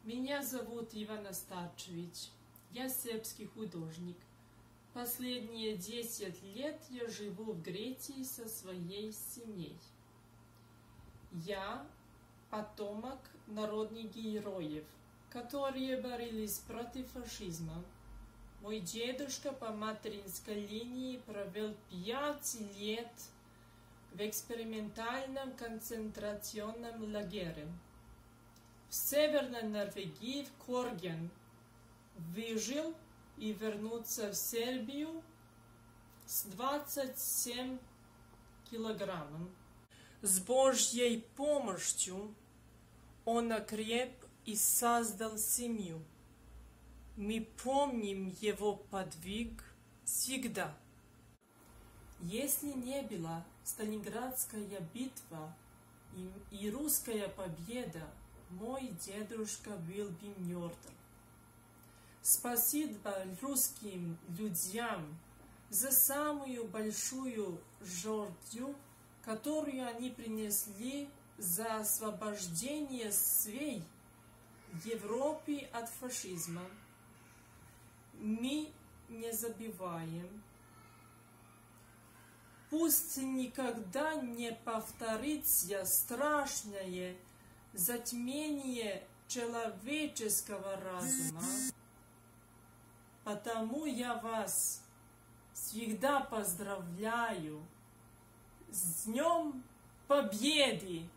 Меня зовут Иван Остапчевич. Я сербский художник. Последние 10 лет я живу в Греции со своей семьей. Я потомок народных героев, которые боролись против фашизма. Мой дедушка по материнской линии провел 5 лет в экспериментальном концентрационном лагере в Северной Норвегии, в Корген. Выжил и вернулся в Сербию с 27 килограммом. С Божьей помощью он окреп и создал семью. Мы помним его подвиг всегда. Если не была Сталинградская битва и русская победа, мой дедушка был бы мертв. Спасибо русским людям за самую большую жертву, которую они принесли за освобождение всей Европы от фашизма. Мы не забываем. Пусть никогда не повторится страшное затмение человеческого разума. Потому я вас всегда поздравляю с Днем Победы!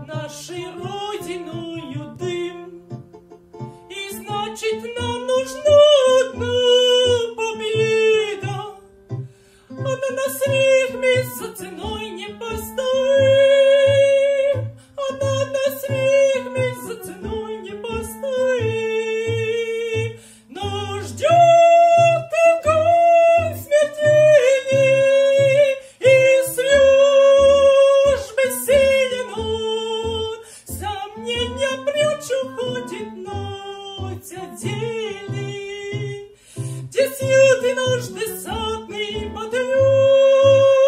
Нашей родиною дым, и значит нам нужна одна победа. Она нас рифме за ценой не постоит, она нас рифме за ценой не постоит. Но ждет огонь смертельный, и службы силен он. Сомнения прочь уходит ночь отдельный, где сьют и наш десантный батальон,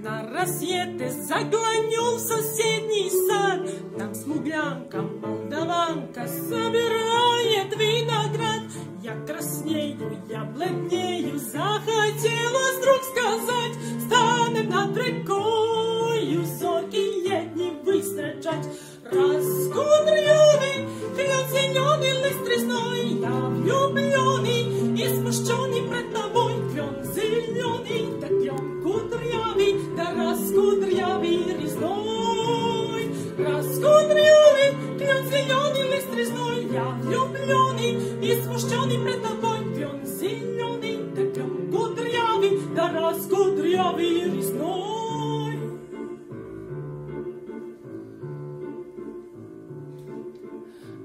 на рассвете заглянул в соседний сад. Там смуглянка, молдаванка собирает виноград. Я краснею, я бледнею, захотелось вдруг сказать: станем над рекою зоркий летний выстречать. Раскудрявый, клен зеленый, лист тресной, я влюбленный и смущенный пред тобой. Клен зеленый, да клен кудрявый, да раскудрявый резной. Раскудрявый, клен зеленый, лист тресной, я влюбленный и смущенный пред тобой. Клен зеленый, да клен кудрявый, да раскудрявый резной.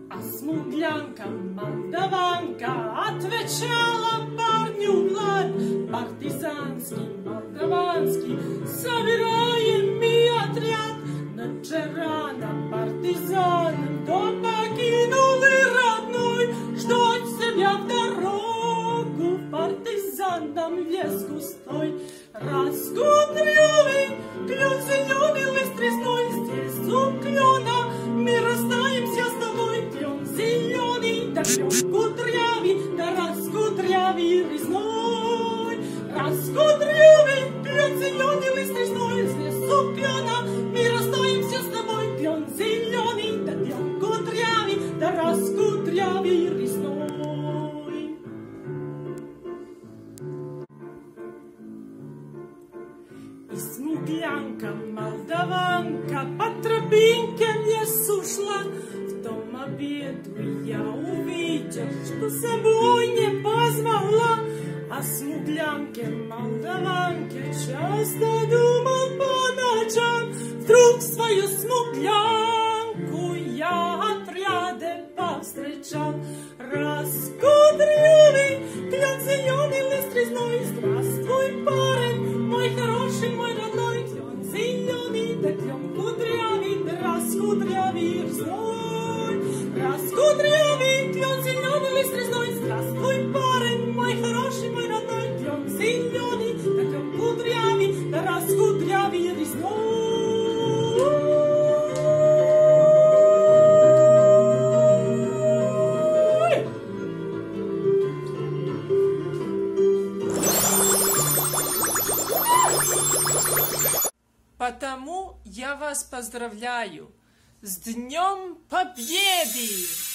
А смуглянка, молдаванка отвечала парню Влад: партизанский, молдаванский, собираем мы отряд. Но вчера на партизан дом покинул и родной, ждать себя в дорогу в партизанном лес густой. Раскудрявый, клен зеленый, лист тресной, здесь у клена мы расстаемся с тобой. Клен зеленый, да клен кудрявый, да раскудрявый резной. Раскудрявый, клен зеленый, лист тресной, здесь у клена мы расстаемся с тобой. Клен зеленый, да клен кудрявый, да раскудрявый резной. И смуглянка, молдаванка по тропинке в лес ушла. В том обеду я увидел, что с собой не позвала. О смуглянке, молдаванке часто думал по ночам. Вдруг свою смуглянку я отряде повстречал. Раскудрявый, клен зеленый, лист резной, здравствуй, парень, мой хороший, мой родной. Клен зеленый, да клен кудрявый, да раскудрявый резной. Раскудрявый, клен зеленый, лист резной, здравствуй, парень, мой хороший, мой родной. Клен зеленый, да клен кудрявый, да раскудрявый резной. Потому я вас поздравляю с Днем Победы!